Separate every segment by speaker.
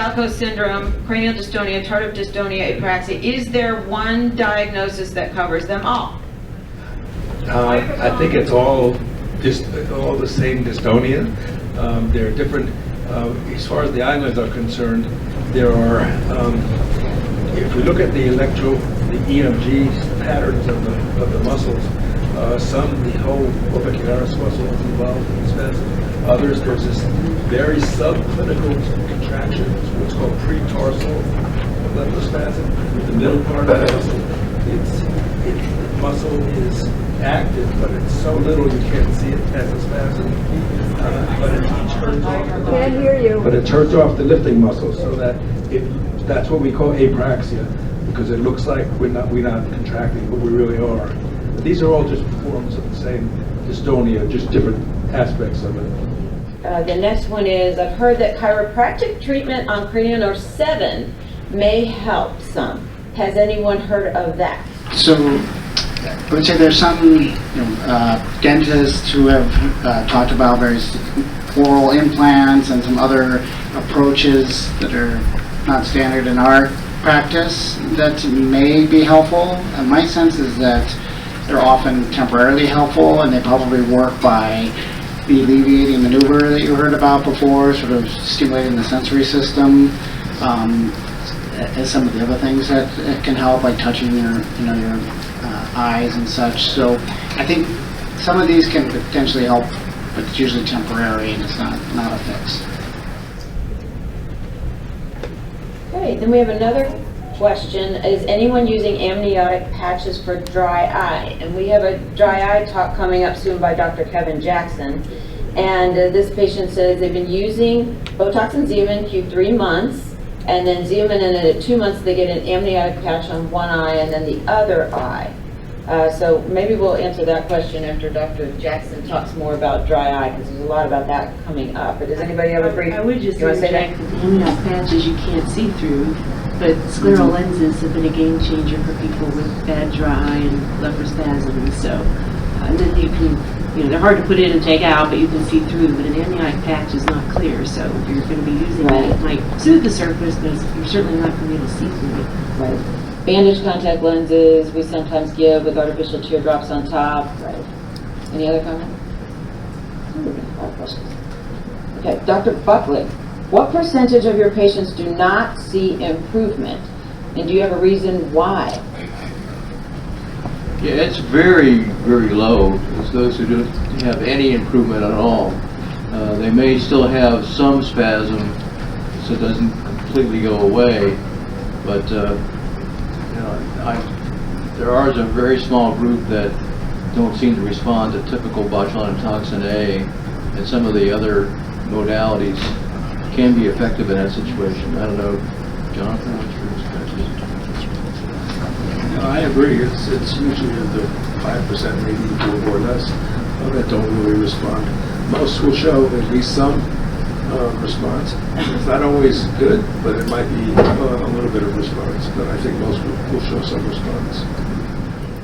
Speaker 1: Charcot syndrome, cranial dystonia, tardive dystonia, apraxia, is there one diagnosis that covers them all?
Speaker 2: I think it's all the same dystonia. There are different, as far as the eyelids are concerned, there are, if we look at the EMG patterns of the muscles, the whole orbicularis muscle is involved in spasm. Others, there's this very subclinical contraction, what's called pretarsal levospasm. The middle part of the muscle, the muscle is active, but it's so little you can't see it as a spasm. But it turns off.
Speaker 3: Can't hear you.
Speaker 2: But it turns off the lifting muscle, so that that's what we call apraxia, because it looks like we're not contracting, but we really are. But these are all just forms of the same dystonia, just different aspects of it.
Speaker 1: The next one is, I've heard that chiropractic treatment on cranial nerve 7 may help some. Has anyone heard of that?
Speaker 4: So I would say there's some dentists who have talked about various oral implants and some other approaches that are not standard in our practice that may be helpful. And my sense is that they're often temporarily helpful, and they probably work by the alleviating maneuver that you heard about before, sort of stimulating the sensory system, as some of the other things that can help, like touching your eyes and such. So I think some of these can potentially help, but it's usually temporary and it's not a fix.
Speaker 1: Okay, then we have another question. Is anyone using amniotic patches for dry eye? And we have a dry eye talk coming up soon by Dr. Kevin Jackson. And this patient says they've been using Botox and Xeomin Q3 months, and then Xeomin, and then at 2 months they get an amniotic patch on one eye and then the other eye. So maybe we'll answer that question after Dr. Jackson talks more about dry eye, because there's a lot about that coming up. But does anybody have a brief?
Speaker 5: I would just
Speaker 1: say
Speaker 5: interject that the amniotic patches you can't see through, but scleral lenses have been a game changer for people with bad dry eye and blepharospasm. So, and then you can, they're hard to put in and take out, but you can see through. But an amniotic patch is not clear, so if you're going to be using it, it might soothe the surface, but you're certainly not going to be able to see through it.
Speaker 1: Right. Bandage contact lenses we sometimes give with artificial teardrops on top. Right. Any other comment? Okay, Dr. Buckley, what percentage of your patients do not see improvement? And do you have a reason why?
Speaker 6: Yeah, it's very, very low. It's those who don't have any improvement at all. They may still have some spasm, so it doesn't completely go away, but there are a very small group that don't seem to respond to typical botulinum toxin A, and some of the other modalities can be effective in that situation. I don't know, Jonathan, what's your experience?
Speaker 2: No, I agree. It's usually the 5%, maybe equal or less, that don't really respond. Most will show at least some response. It's not always good, but it might be a little bit of response. But I think most will show some response.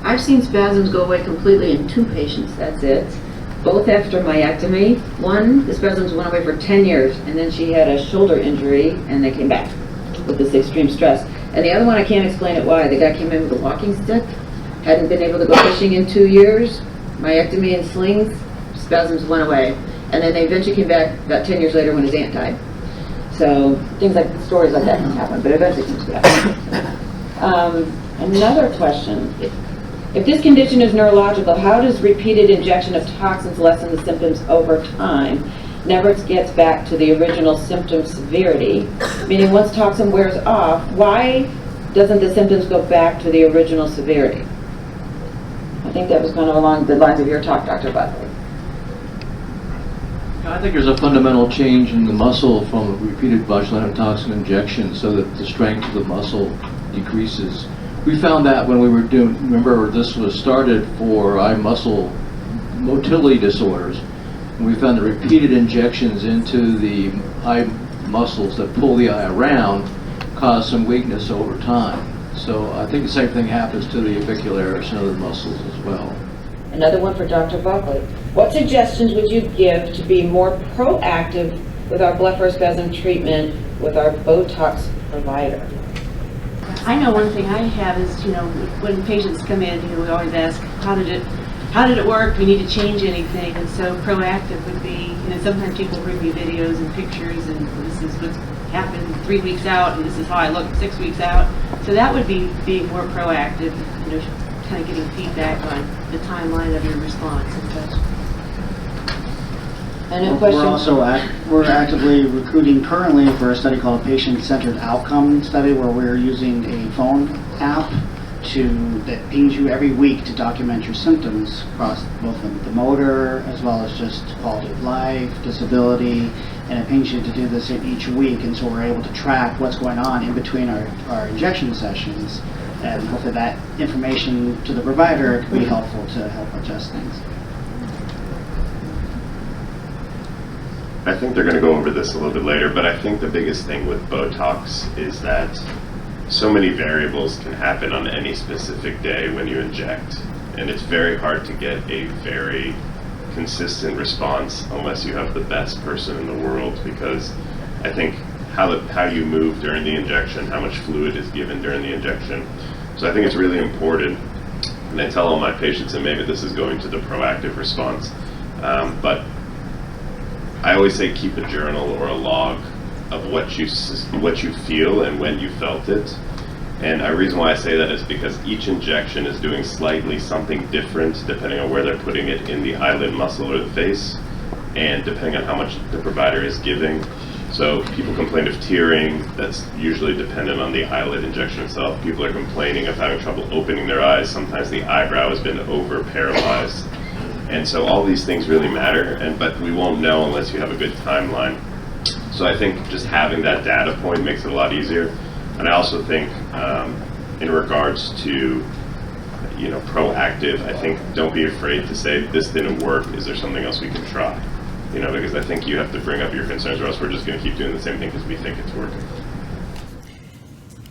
Speaker 1: I've seen spasms go away completely in 2 patients, that's it. Both after myectomy. One, the spasms went away for 10 years, and then she had a shoulder injury, and they came back with this extreme stress. And the other one, I can't explain it why. The guy came in with a walking stick, hadn't been able to go fishing in 2 years, myectomy and slings, spasms went away. And then they eventually came back about 10 years later when his aunt died. So things like, stories like that can happen, but eventually comes back. Another question. If this condition is neurological, how does repeated injection of toxins lessen the symptoms over time? Never gets back to the original symptom severity, meaning once toxin wears off, why doesn't the symptoms go back to the original severity? I think that was kind of along the lines of your talk, Dr. Buckley.
Speaker 6: I think there's a fundamental change in the muscle from repeated botulinum toxin injection, so that the strength of the muscle decreases. We found that when we were doing, remember this was started for eye muscle motility disorders, and we found that repeated injections into the eye muscles that pull the eye around cause some weakness over time. So I think the same thing happens to the orbicularis and other muscles as well.
Speaker 1: Another one for Dr. Buckley. What suggestions would you give to be more proactive with our blepharospasm treatment with our Botox provider?
Speaker 5: I know one thing I have is, when patients come in, we always ask, how did it work? We need to change anything? And so proactive would be, sometimes people bring me videos and pictures, and this is what's happened 3 weeks out, and this is how I look 6 weeks out. So that would be being more proactive, kind of getting feedback on the timeline of your response and such.
Speaker 1: And a question.
Speaker 4: We're also we're actively recruiting currently for a study called Patient-Centered Outcome Study, where we're using a phone app that pings you every week to document your symptoms across both the motor as well as just quality of life, disability, and it pings you to do this each week, and so we're able to track what's going on in between our injection sessions, and hopefully that information to the provider can be helpful to help adjust things.
Speaker 3: I think they're going to go over this a little bit later, but I think the biggest thing with Botox is that so many variables can happen on any specific day when you inject, and it's very hard to get a very consistent response unless you have the best person in the world, because I think how you move during the injection, how much fluid is given during the injection. So I think it's really important, and I tell all my patients, and maybe this is going to the proactive response, but I always say keep a journal or a log of what you feel and when you felt it. And the reason why I say that is because each injection is doing slightly something different depending on where they're putting it in the eyelid muscle or the face, and depending on how much the provider is giving. So people complain of tearing, that's usually dependent on the eyelid injection itself. People are complaining of having trouble opening their eyes. Sometimes the eyebrow has been over paralyzed. And so all these things really matter, but we won't know unless you have a good timeline. So I think just having that data point makes it a lot easier. And I also think in regards to proactive, I think don't be afraid to say this didn't work, is there something else we can try? Because I think you have to bring up your concerns, or else we're just going to keep doing the same thing because we think it's working.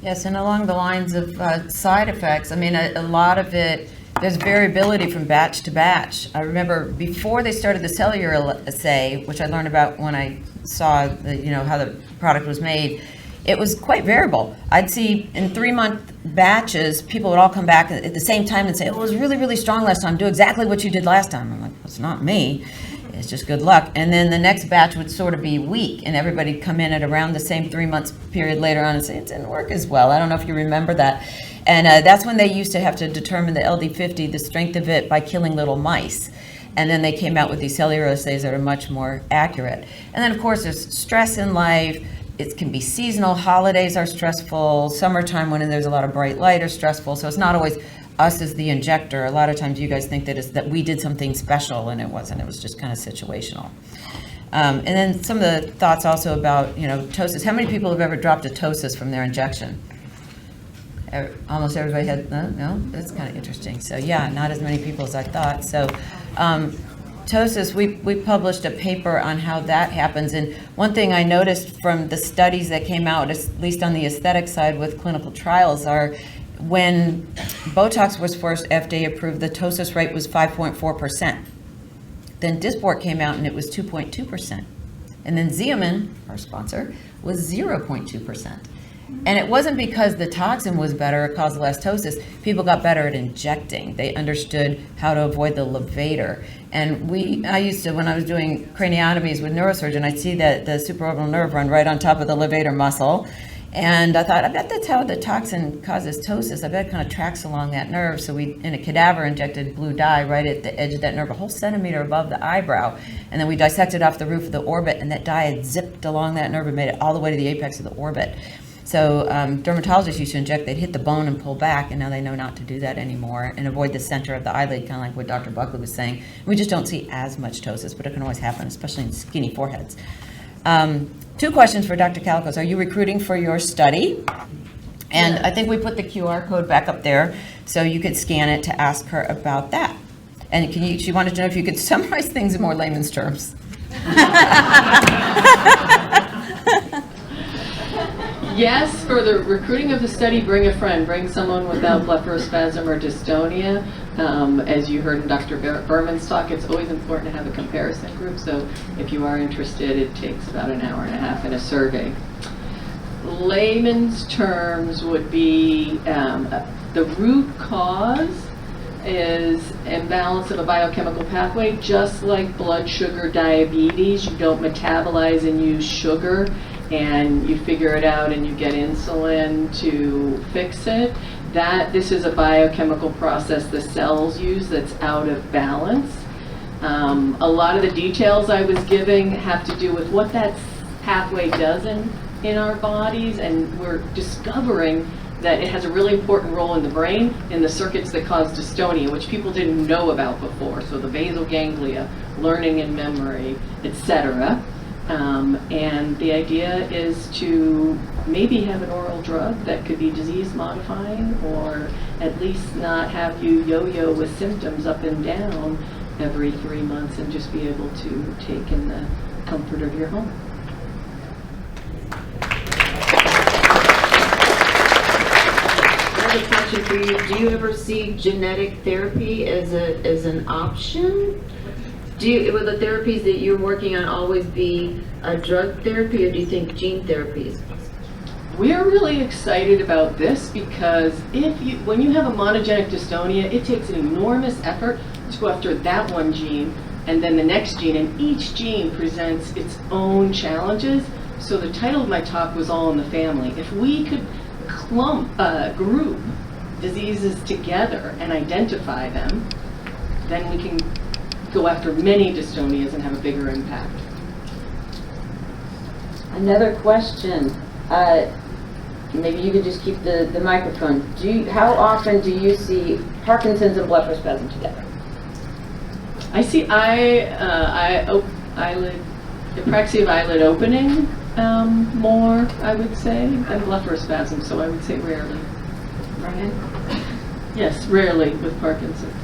Speaker 1: Yes, and along the lines of side effects, a lot of it, there's variability from batch to batch. I remember before they started the cellular assay, which I learned about when I saw how the product was made, it was quite variable. I'd see in 3-month batches, people would all come back at the same time and say, oh, it was really, really strong last time. Do exactly what you did last time. I'm like, well, it's not me. It's just good luck. And then the next batch would sort of be weak, and everybody'd come in at around the same 3 months period later on and say, it didn't work as well. I don't know if you remember that. And that's when they used to have to determine the LD50, the strength of it, by killing little mice. And then they came out with these cellular assays that are much more accurate. And then, of course, there's stress in life. It can be seasonal. Holidays are stressful. Summertime, when there's a lot of bright light, are stressful. So it's not always us as the injector. A lot of times you guys think that we did something special, and it wasn't. It was just kind of situational. And then some of the thoughts also about, ptosis. How many people have ever dropped a ptosis from their injection? Almost everybody had, no? That's kind of interesting. So yeah, not as many people as I thought. So ptosis, we published a paper on how that happens. And one thing I noticed from the studies that came out, at least on the aesthetic side with clinical trials, are when Botox was first FDA approved, the ptosis rate was 5.4%. Then Dysport came out and it was 2.2%. And then Xeomin, our sponsor, was 0.2%. And it wasn't because the toxin was better or caused less ptosis. People got better at injecting. They understood how to avoid the levator. And I used to, when I was doing craniotomies with neurosurgeon, I'd see that the supraorbital nerve run right on top of the levator muscle. And I thought, I bet that's how the toxin causes ptosis. I bet it kind of tracks along that nerve. So we, in a cadaver, injected blue dye right at the edge of that nerve, a whole centimeter above the eyebrow. And then we dissected off the roof of the orbit, and that dye had zipped along that nerve and made it all the way to the apex of the orbit. So dermatologists used to inject, they'd hit the bone and pull back, and now they know not to do that anymore and avoid the center of the eyelid, kind of like what Dr. Buckley was saying. We just don't see as much ptosis, but it can always happen, especially in skinny foreheads. 2 questions for Dr. Calicos. Are you recruiting for your study? And I think we put the QR code back up there so you could scan it to ask her about that. And she wanted to know if you could summarize things in more layman's terms.
Speaker 5: Yes, for the recruiting of the study, bring a friend. Bring someone without blepharospasm or dystonia. As you heard in Dr. Berman's talk, it's always important to have a comparison group. So if you are interested, it takes about an hour and a half in a survey. Layman's terms would be the root cause is imbalance of a biochemical pathway, just like blood sugar diabetes. You don't metabolize and use sugar, and you figure it out and you get insulin to fix it. This is a biochemical process the cells use that's out of balance. A lot of the details I was giving have to do with what that pathway does in our bodies, and we're discovering that it has a really important role in the brain, in the circuits that cause dystonia, which people didn't know about before. So the basal ganglia, learning and memory, etc. And the idea is to maybe have an oral drug that could be disease modifying, or at least not have you yo-yo with symptoms up and down every 3 months, and just be able to take in the comfort of your home.
Speaker 1: Another question for you: do you ever see genetic therapy as an option? Will the therapies that you're working on always be a drug therapy, or do you think gene therapy is possible?
Speaker 5: We are really excited about this because when you have a monogenic dystonia, it takes an enormous effort to go after that one gene and then the next gene, and each gene presents its own challenges. So the title of my talk was All in the Family. If we could group diseases together and identify them, then we can go after many dystonias and have a bigger impact.
Speaker 1: Another question. Maybe you could just keep the microphone. How often do you see Parkinson's and blepharospasm together?
Speaker 5: I see apraxia of eyelid opening more, I would say, than blepharospasm, so I would say rarely.
Speaker 1: Ryan?
Speaker 5: Yes, rarely with Parkinson's.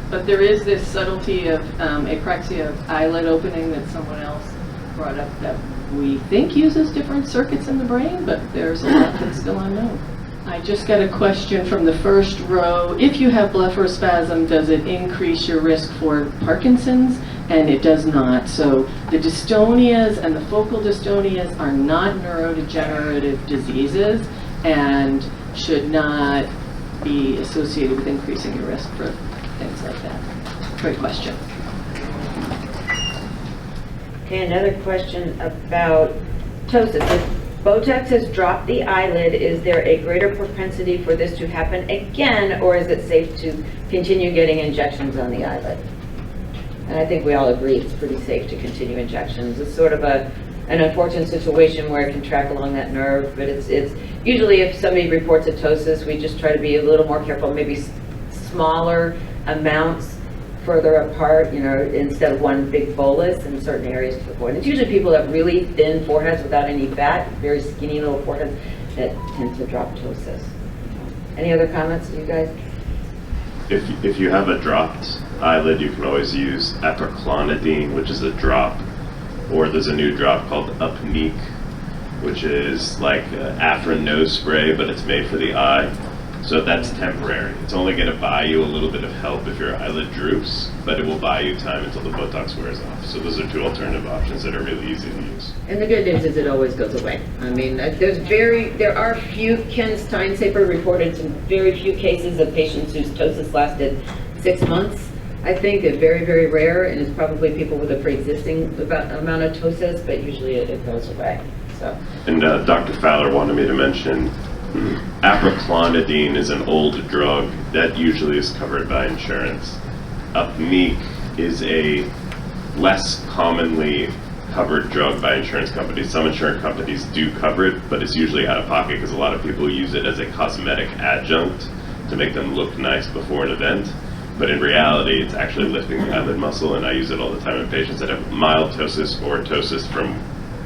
Speaker 5: But there is this subtlety of apraxia of eyelid opening that someone else brought up that we think uses different circuits in the brain, but there's a lot that's still unknown. I just got a question from the first row. If you have blepharospasm, does it increase your risk for Parkinson's? And it does not. So the dystonias and the focal dystonias are not neurodegenerative diseases and should not be associated with increasing your risk for things like that. Great question.
Speaker 1: Okay, another question about ptosis. If Botox has dropped the eyelid, is there a greater propensity for this to happen again, or is it safe to continue getting injections on the eyelid? And I think we all agree it's pretty safe to continue injections. It's sort of an unfortunate situation where it can track along that nerve, but it's usually if somebody reports a ptosis, we just try to be a little more careful, maybe smaller amounts further apart, instead of one big bolus in certain areas to avoid. It's usually people that have really thin foreheads without any fat, very skinny little foreheads, that tend to drop ptosis. Any other comments, you guys?
Speaker 3: If you have a dropped eyelid, you can always use epiclonidine, which is a drop, or there's a new drop called Upneek, which is like Afrin nose spray, but it's made for the eye. So that's temporary. It's only going to buy you a little bit of help if your eyelid droops, but it will buy you time until the Botox wears off. So those are two alternative options that are really easy to use.
Speaker 1: And the good news is it always goes away. I mean, there are few, Ken Steinsaper reported some very few cases of patients whose ptosis lasted 6 months. I think it's very, very rare, and it's probably people with a pre-existing amount of ptosis, but usually it goes away. So.
Speaker 3: And Dr. Fowler wanted me to mention apraclonidine is an old drug that usually is covered by insurance. Upneek is a less commonly covered drug by insurance companies. Some insurance companies do cover it, but it's usually out of pocket because a lot of people use it as a cosmetic adjunct to make them look nice before an event. But in reality, it's actually lifting the eyelid muscle, and I use it all the time in patients that have mild ptosis or ptosis from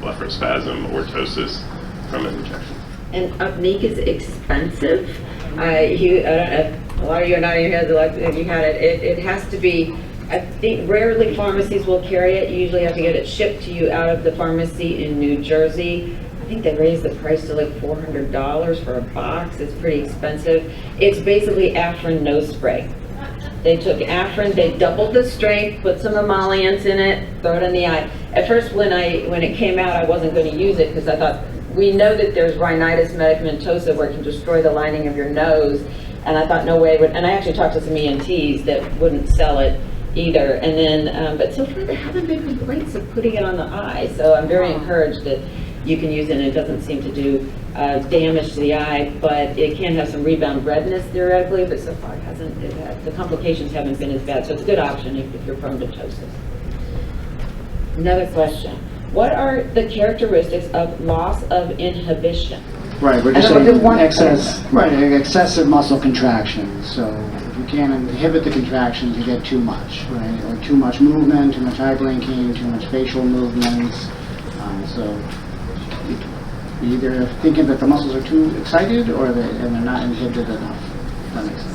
Speaker 3: blepharospasm or ptosis from an injection.
Speaker 1: And Upneek is expensive. I don't know, a lot of you are nodding your heads like you had it. It has to be, I think rarely pharmacies will carry it. You usually have to get it shipped to you out of the pharmacy in New Jersey. I think they raised the price to like $400 for a box. It's pretty expensive. It's basically Afrin nose spray. They took Afrin, they doubled the strength, put some emollients in it, throw it in the eye. At first, when it came out, I wasn't going to use it because I thought, we know that there's rhinitis medicamentosa where it can destroy the lining of your nose, and I thought no way would, and I actually talked to some ENTs that wouldn't sell it either. And then, but so far there haven't been complaints of putting it on the eye, so I'm very encouraged that you can use it, and it doesn't seem to do damage to the eye, but it can have some rebound redness theoretically, but so far it hasn't, the complications haven't been as bad, so it's a good option if you're prone to ptosis. Another question. What are the characteristics of loss of inhibition?
Speaker 4: Right, we're
Speaker 1: And
Speaker 4: just
Speaker 1: then we'll do
Speaker 4: saying
Speaker 1: one-
Speaker 4: excessive muscle contraction. So if you can't inhibit the contractions, you get too much, right? Or too much movement, too much eye blinking, too much facial movements. So you're either thinking that the muscles are too excited or and they're not inhibited enough. That makes sense.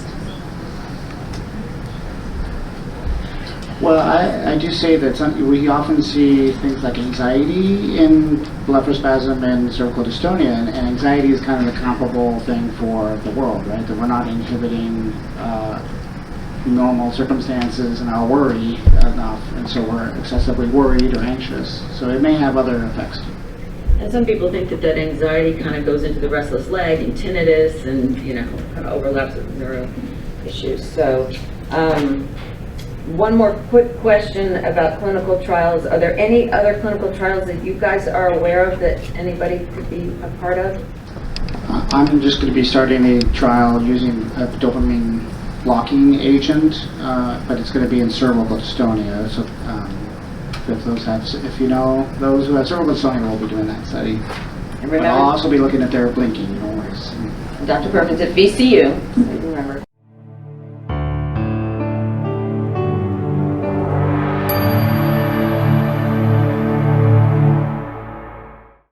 Speaker 4: Well, I do say that we often see things like anxiety in blepharospasm and cervical dystonia, and anxiety is kind of the comparable thing for the world, right? That we're not inhibiting normal circumstances and our worry enough, and so we're excessively worried or anxious. So it may have other effects too.
Speaker 1: And some people think that anxiety kind of goes into the restless leg and tinnitus and, kind of overlaps with neuro issues. So, one more quick question about clinical trials. Are there any other clinical trials that you guys are aware of that anybody could be a part of?
Speaker 4: I'm just going to be starting a trial using a dopamine blocking agent, but it's going to be in cervical dystonia. So if you know those who have cervical dystonia, will be doing that study.
Speaker 1: And
Speaker 4: But
Speaker 1: remember,
Speaker 4: I'll also be looking at their blinking, always.
Speaker 1: Dr. Perkins at VCU.